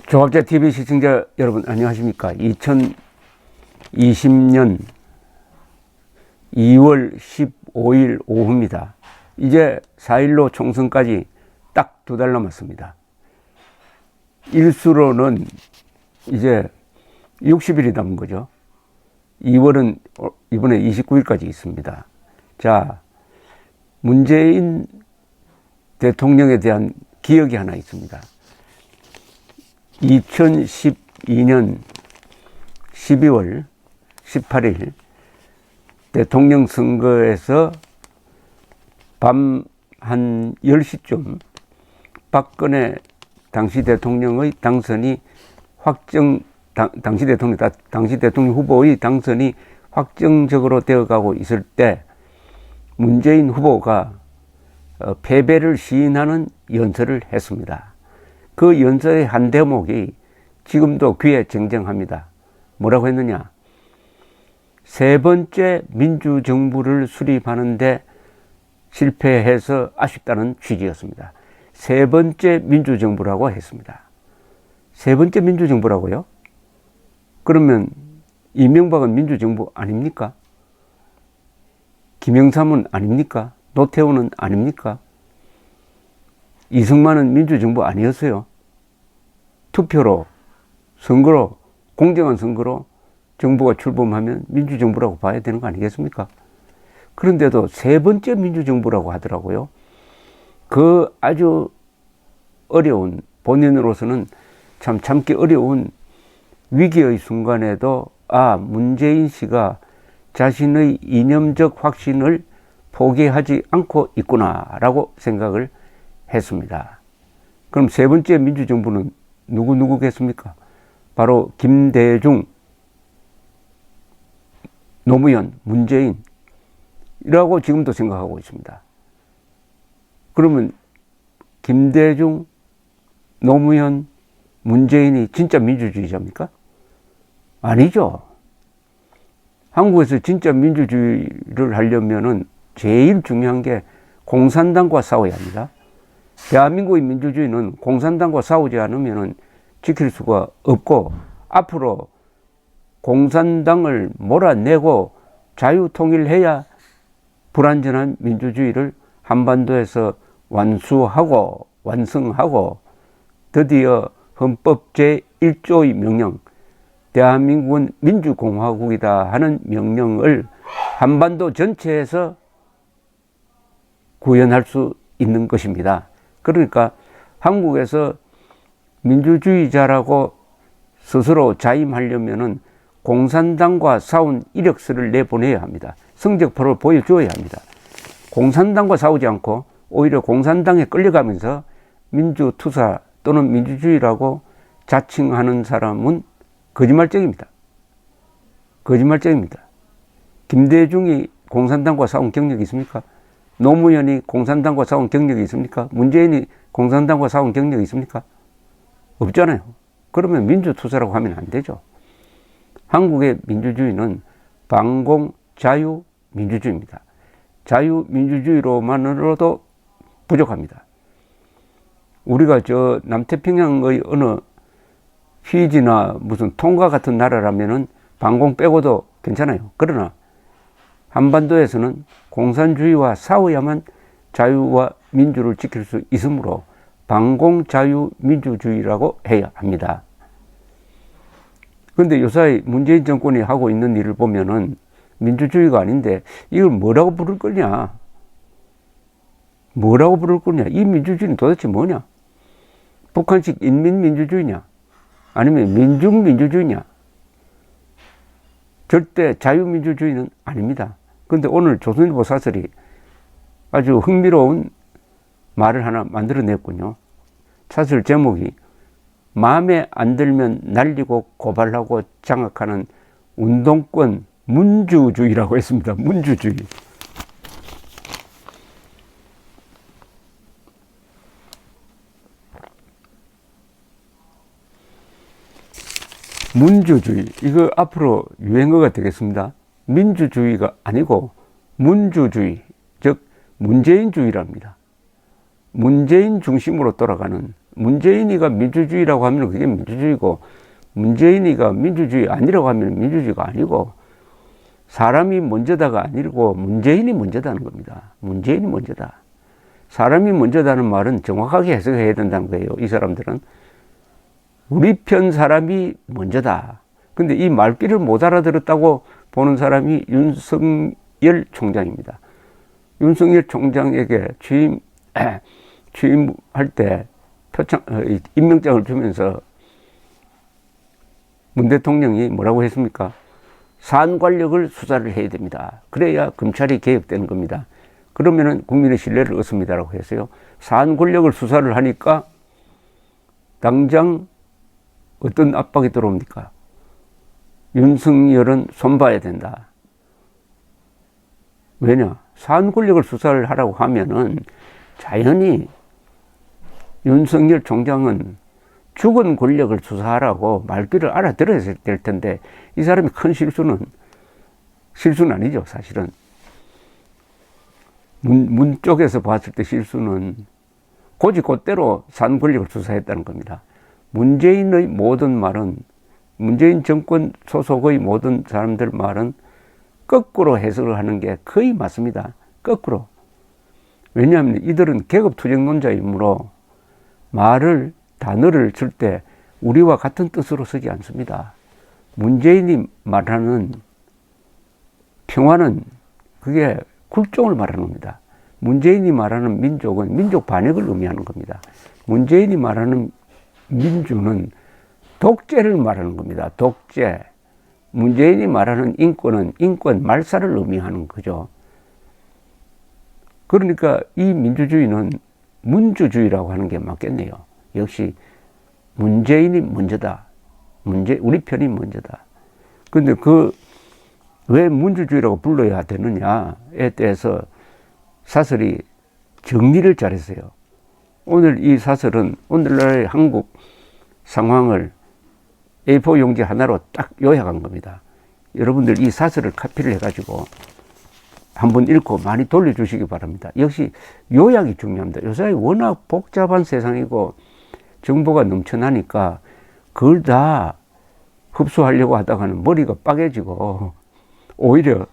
조갑자 TV 시청자 여러분 안녕하십니까? 2020년 2월 15일 오후입니다. 이제 4.15 총선까지 딱 2달 남았습니다. 일수로는 이제 60일이 남은 거죠. 2월은 이번에 29일까지 있습니다. 자, 문재인 대통령에 대한 기억이 하나 있습니다. 2012년 12월 18일 대통령 선거에서 밤 한 10시쯤 박근혜 당시 대통령의 당선이 당시 대통령 후보의 당선이 확정적으로 되어가고 있을 때 문재인 후보가 패배를 시인하는 연설을 했습니다. 그 연설의 한 대목이 지금도 귀에 쟁쟁합니다. 뭐라고 했느냐? 세 번째 민주정부를 수립하는데 실패해서 아쉽다는 취지였습니다. 세 번째 민주정부라고 했습니다. 세 번째 민주정부라고요? 그러면 이명박은 민주정부 아닙니까? 김영삼은 아닙니까? 노태우는 아닙니까? 이승만은 민주정부 아니었어요. 투표로, 선거로, 공정한 선거로 정부가 출범하면 민주정부라고 봐야 되는 거 아니겠습니까? 그런데도 세 번째 민주정부라고 하더라고요. 그 아주 어려운, 본인으로서는 참 참기 어려운 위기의 순간에도 문재인 씨가 자신의 이념적 확신을 포기하지 않고 있구나라고 생각을 했습니다. 그럼 세 번째 민주정부는 누구겠습니까? 바로 김대중, 노무현, 문재인이라고 지금도 생각하고 있습니다. 그러면 김대중, 노무현, 문재인이 진짜 민주주의자입니까? 아니죠. 한국에서 진짜 민주주의를 하려면은 제일 중요한 게 공산당과 싸워야 합니다. 대한민국의 민주주의는 공산당과 싸우지 않으면 지킬 수가 없고, 앞으로 공산당을 몰아내고 자유통일해야 불완전한 민주주의를 한반도에서 완수하고 완성하고, 드디어 헌법 제1조의 명령, 대한민국은 민주공화국이다 하는 명령을 한반도 전체에서 구현할 수 있는 것입니다. 그러니까 한국에서 민주주의자라고 스스로 자임하려면은 공산당과 싸운 이력서를 내보내야 합니다. 성적표를 보여줘야 합니다. 공산당과 싸우지 않고 오히려 공산당에 끌려가면서 민주투사 또는 민주주의라고 자칭하는 사람은 거짓말쟁입니다. 거짓말쟁입니다. 김대중이 공산당과 싸운 경력이 있습니까? 노무현이 공산당과 싸운 경력이 있습니까? 문재인이 공산당과 싸운 경력이 있습니까? 없잖아요. 그러면 민주투사라고 하면 안 되죠. 한국의 민주주의는 반공 자유민주주의입니다. 자유민주주의로만으로도 부족합니다. 우리가 저 남태평양의 어느 피지나 무슨 통가 같은 나라라면은 반공 빼고도 괜찮아요. 그러나 한반도에서는 공산주의와 싸워야만 자유와 민주를 지킬 수 있으므로 반공자유민주주의라고 해야 합니다. 그런데 요새 문재인 정권이 하고 있는 일을 보면은 민주주의가 아닌데 이걸 뭐라고 부를 거냐? 뭐라고 부를 거냐? 이 민주주의는 도대체 뭐냐? 북한식 인민민주주의냐? 아니면 민중민주주의냐? 절대 자유민주주의는 아닙니다. 그런데 오늘 조선일보 사설이 아주 흥미로운 말을 하나 만들어냈군요. 사설 제목이 마음에 안 들면 날리고 고발하고 장악하는 운동권 문주주의라고 했습니다. 문주주의. 문주주의, 이거 앞으로 유행어가 되겠습니다. 민주주의가 아니고 문주주의, 즉 문재인주의랍니다. 문재인 중심으로 돌아가는 문재인이가 민주주의라고 하면 그게 민주주의고, 문재인이가 민주주의 아니라고 하면 민주주의가 아니고, 사람이 먼저다가 아니고 문재인이 먼저다는 겁니다. 문재인이 먼저다. 사람이 먼저다는 말은 정확하게 해석해야 된다는 거예요. 이 사람들은 우리 편 사람이 먼저다. 근데 이 말귀를 못 알아들었다고 보는 사람이 윤석열 총장입니다. 윤석열 총장에게 취임할 때 임명장을 주면서 문 대통령이 뭐라고 했습니까? 사안관력을 수사를 해야 됩니다. 그래야 검찰이 개혁되는 겁니다. 그러면은 국민의 신뢰를 얻습니다라고 했어요. 사안권력을 수사를 하니까 당장 어떤 압박이 들어옵니까? 윤석열은 손봐야 된다. 왜냐? 사안권력을 수사를 하라고 하면은 자연히 윤석열 총장은 죽은 권력을 수사하라고 말귀를 알아들어야 될 텐데, 이 사람이 큰 실수는 아니죠, 사실은. 문 쪽에서 봤을 때 실수는 곧대로 산 권력을 수사했다는 겁니다. 문재인의 모든 말은, 문재인 정권 소속의 모든 사람들 말은 거꾸로 해석을 하는 게 거의 맞습니다. 거꾸로. 왜냐하면 이들은 계급투쟁론자이므로 단어를 쓸 때 우리와 같은 뜻으로 쓰지 않습니다. 문재인이 말하는 평화는 그게 굴종을 말하는 겁니다. 문재인이 말하는 민족은 민족 반역을 의미하는 겁니다. 문재인이 말하는 민주는 독재를 말하는 겁니다. 독재. 문재인이 말하는 인권은 인권 말살을 의미하는 거죠. 그러니까 이 민주주의는 문주주의라고 하는 게 맞겠네요. 역시 문재인이 먼저다. 우리 편이 먼저다. 근데 왜 문주주의라고 불러야 되느냐에 대해서 사설이 정리를 잘했어요. 오늘 이 사설은 오늘날의 한국 상황을 A4 용지 하나로 딱 요약한 겁니다. 여러분들 이 사설을 카피를 해가지고 한번 읽고 많이 돌려주시기 바랍니다. 역시 요약이 중요합니다. 요새 워낙 복잡한 세상이고 정보가 넘쳐나니까 그걸 다 흡수하려고 하다가는 머리가 빠개지고 오히려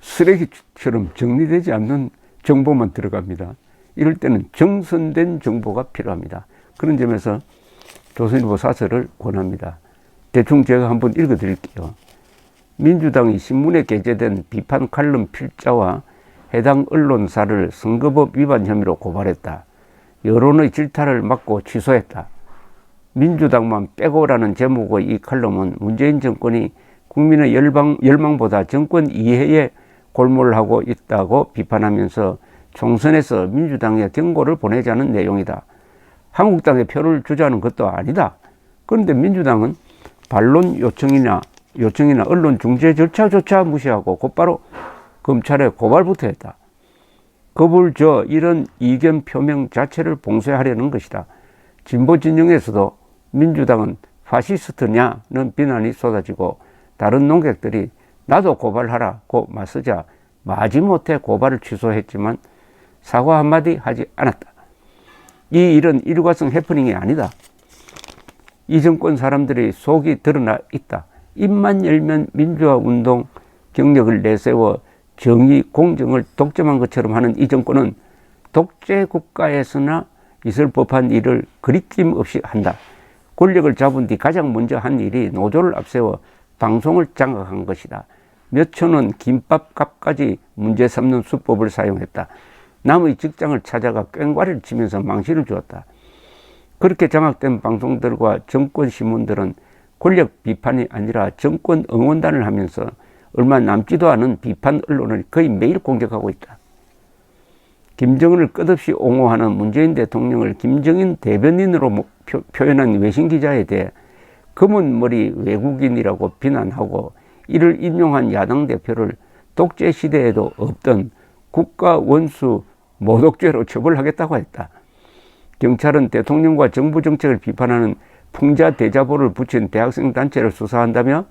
쓰레기처럼 정리되지 않는 정보만 들어갑니다. 이럴 때는 정선된 정보가 필요합니다. 그런 점에서 조선일보 사설을 권합니다. 대충 제가 한번 읽어 드릴게요. 민주당이 신문에 게재된 비판 칼럼 필자와 해당 언론사를 선거법 위반 혐의로 고발했다. 여론의 질타를 막고 취소했다. 민주당만 빼고라는 제목의 이 칼럼은 문재인 정권이 국민의 열망보다 정권 이해에 골몰을 하고 있다고 비판하면서 총선에서 민주당에 경고를 보내자는 내용이다. 한국당에 표를 주자는 것도 아니다. 그런데 민주당은 반론 요청이나 언론 중재 절차조차 무시하고 곧바로 검찰에 고발부터 했다. 겁을 줘 이런 이견 표명 자체를 봉쇄하려는 것이다. 진보 진영에서도 민주당은 파시스트냐는 비난이 쏟아지고 다른 논객들이 나도 고발하라고 맞서자 마지못해 고발을 취소했지만 사과 한마디 하지 않았다. 이 일은 일과성 해프닝이 아니다. 이 정권 사람들이 속이 드러나 있다. 입만 열면 민주화 운동 경력을 내세워 정의, 공정을 독점한 것처럼 하는 이 정권은 독재 국가에서나 있을 법한 일을 거리낌 없이 한다. 권력을 잡은 뒤 가장 먼저 한 일이 노조를 앞세워 방송을 장악한 것이다. 몇천 원 김밥값까지 문제 삼는 수법을 사용했다. 남의 직장을 찾아가 꽹과리를 치면서 망신을 주었다. 그렇게 장악된 방송들과 정권 신문들은 권력 비판이 아니라 정권 응원단을 하면서 얼마 남지도 않은 비판 언론을 거의 매일 공격하고 있다. 김정은을 끝없이 옹호하는 문재인 대통령을 김정인 대변인으로 표현한 외신기자에 대해 검은머리 외국인이라고 비난하고 이를 인용한 야당 대표를 독재 시대에도 없던 국가 원수 모독죄로 처벌하겠다고 했다. 경찰은 대통령과 정부 정책을 비판하는 풍자 대자보를 붙인 대학생 단체를 수사한다며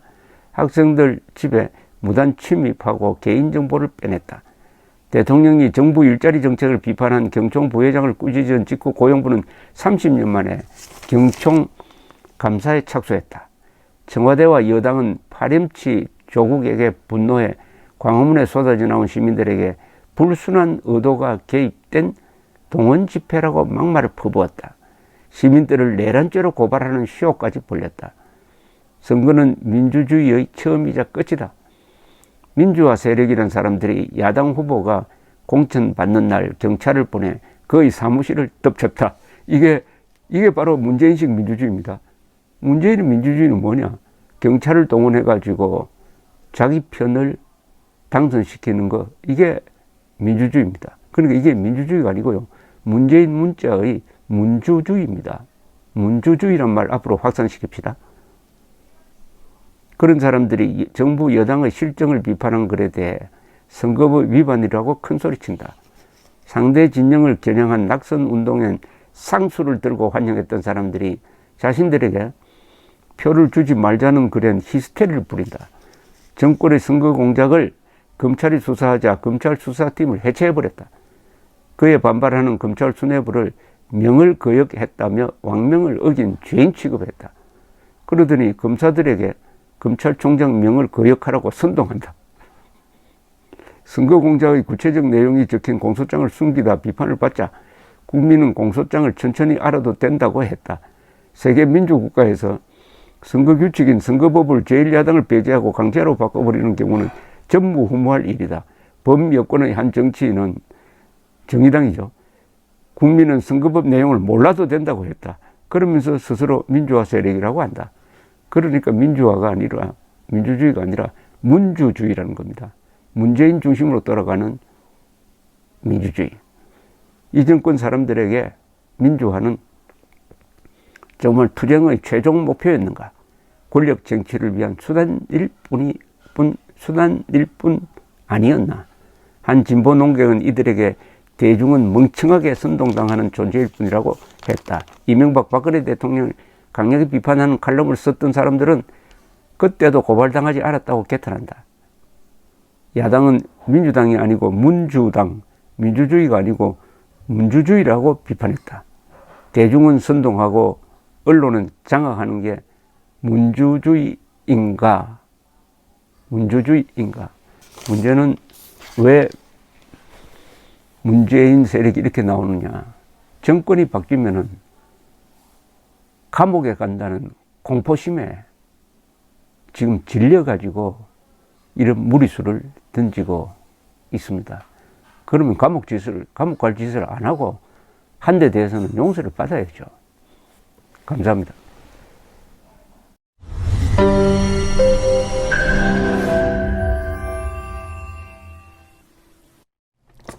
학생들 집에 무단 침입하고 개인정보를 빼냈다. 대통령이 정부 일자리 정책을 비판한 경총 부회장을 꾸짖은 직후 고용부는 30년 만에 경총 감사에 착수했다. 청와대와 여당은 파렴치 조국에게 분노해 광화문에 쏟아져 나온 시민들에게 불순한 의도가 개입된 동원 집회라고 막말을 퍼부었다. 시민들을 내란죄로 고발하는 시효까지 벌였다. 선거는 민주주의의 처음이자 끝이다. 민주화 세력이라는 사람들이 야당 후보가 공천받는 날 경찰을 보내 그의 사무실을 덮쳤다. 이게 바로 문재인식 민주주의입니다. 문재인의 민주주의는 뭐냐? 경찰을 동원해가지고 자기 편을 당선시키는 거, 이게 민주주의입니다. 그러니까 이게 민주주의가 아니고요. 문재인 문자의 문주주의입니다. 문주주의란 말 앞으로 확산시킵시다. 그런 사람들이 정부 여당의 실정을 비판한 글에 대해 선거법 위반이라고 큰소리친다. 상대 진영을 겨냥한 낙선 운동엔 쌍수를 들고 환영했던 사람들이 자신들에게 표를 주지 말자는 글엔 히스테리를 부린다. 정권의 선거 공작을 검찰이 수사하자 검찰 수사팀을 해체해버렸다. 그에 반발하는 검찰 수뇌부를 명을 거역했다며 왕명을 어긴 죄인 취급했다. 그러더니 검사들에게 검찰총장 명을 거역하라고 선동한다. 선거 공작의 구체적 내용이 적힌 공소장을 숨기다 비판을 받자 국민은 공소장을 천천히 알아도 된다고 했다. 세계 민주국가에서 선거 규칙인 선거법을 제1야당을 배제하고 강제로 바꿔버리는 경우는 전무후무할 일이다. 범여권의 한 정치인은 정의당이죠. 국민은 선거법 내용을 몰라도 된다고 했다. 그러면서 스스로 민주화 세력이라고 한다. 그러니까 민주화가 아니라 민주주의가 아니라 문주주의라는 겁니다. 문재인 중심으로 돌아가는 민주주의. 이 정권 사람들에게 민주화는 정말 투쟁의 최종 목표였는가? 권력 쟁취를 위한 수단일 뿐 아니었나? 한 진보 농객은 이들에게 대중은 멍청하게 선동당하는 존재일 뿐이라고 했다. 이명박 박근혜 대통령을 강력히 비판하는 칼럼을 썼던 사람들은 그때도 고발당하지 않았다고 개탄한다. 야당은 민주당이 아니고 문주당, 민주주의가 아니고 문주주의라고 비판했다. 대중은 선동하고 언론은 장악하는 게 문주주의인가? 문주주의인가? 문제는 왜 문재인 세력이 이렇게 나오느냐? 정권이 바뀌면은 감옥에 간다는 공포심에 지금 질려가지고 이런 무리수를 던지고 있습니다. 그러면 감옥 갈 짓을 안 하고 한 데 대해서는 용서를 받아야죠. 감사합니다.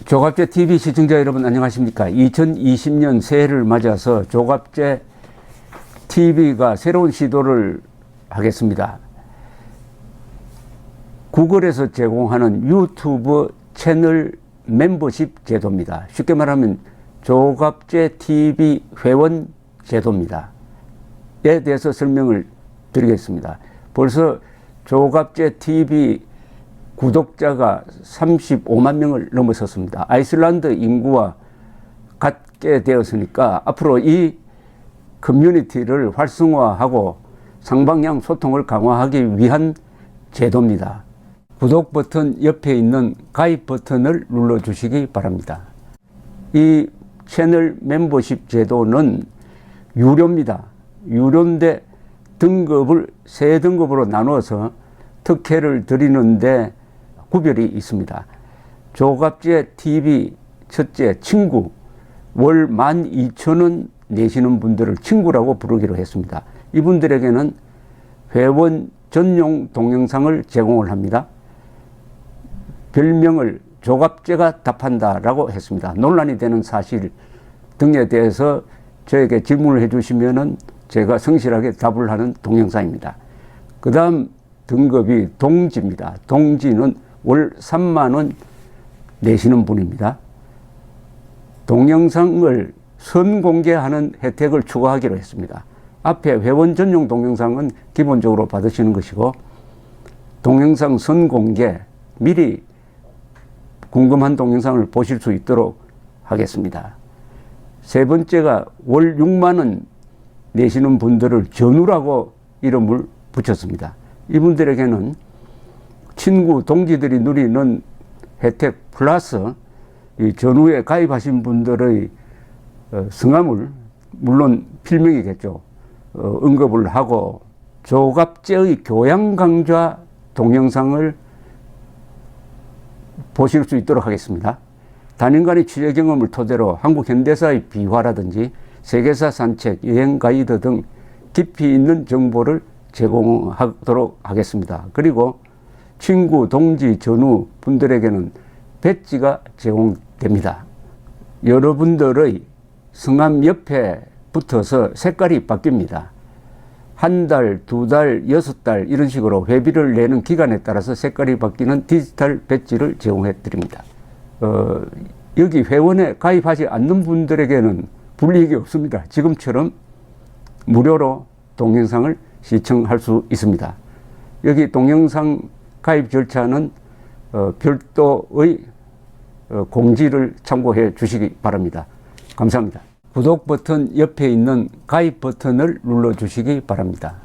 조갑제 TV 시청자 여러분 안녕하십니까? 2020년 새해를 맞아서 조갑제 TV가 새로운 시도를 하겠습니다. 구글에서 제공하는 유튜브 채널 멤버십 제도입니다. 쉽게 말하면 조갑제 TV 회원 제도입니다. 에 대해서 설명을 드리겠습니다. 벌써 조갑제 TV 구독자가 35만 명을 넘어섰습니다. 아이슬란드 인구와 같게 되었으니까 앞으로 이 커뮤니티를 활성화하고 상방향 소통을 강화하기 위한 제도입니다. 구독 버튼 옆에 있는 가입 버튼을 눌러주시기 바랍니다. 이 채널 멤버십 제도는 유료입니다. 유료인데 등급을 세 등급으로 나누어서 특혜를 드리는데 구별이 있습니다. 조갑제 TV 첫째 친구, 월 12,000원 내시는 분들을 친구라고 부르기로 했습니다. 이분들에게는 회원 전용 동영상을 제공을 합니다. 별명을 조갑제가 답한다라고 했습니다. 논란이 되는 사실 등에 대해서 저에게 질문을 해주시면은 제가 성실하게 답을 하는 동영상입니다. 그 다음 등급이 동지입니다. 동지는 월 3만 원 내시는 분입니다. 동영상을 선공개하는 혜택을 추가하기로 했습니다. 앞에 회원 전용 동영상은 기본적으로 받으시는 것이고 동영상 선공개, 미리 궁금한 동영상을 보실 수 있도록 하겠습니다. 세 번째가 월 6만 원 내시는 분들을 전우라고 이름을 붙였습니다. 이분들에게는 친구, 동지들이 누리는 혜택 플러스 이 전우에 가입하신 분들의 성함을 물론 필명이겠죠. 언급을 하고 조갑제의 교양 강좌 동영상을 보실 수 있도록 하겠습니다. 단연간의 취재 경험을 토대로 한국 현대사의 비화라든지 세계사 산책, 여행 가이드 등 깊이 있는 정보를 제공하도록 하겠습니다. 그리고 친구, 동지, 전우 분들에게는 배지가 제공됩니다. 여러분들의 성함 옆에 붙어서 색깔이 바뀝니다. 한 달, 두 달, 6달 이런 식으로 회비를 내는 기간에 따라서 색깔이 바뀌는 디지털 배지를 제공해 드립니다. 여기 회원에 가입하지 않는 분들에게는 불이익이 없습니다. 지금처럼 무료로 동영상을 시청할 수 있습니다. 여기 동영상 가입 절차는 별도의 공지를 참고해 주시기 바랍니다. 감사합니다. 구독 버튼 옆에 있는 가입 버튼을 눌러 주시기 바랍니다.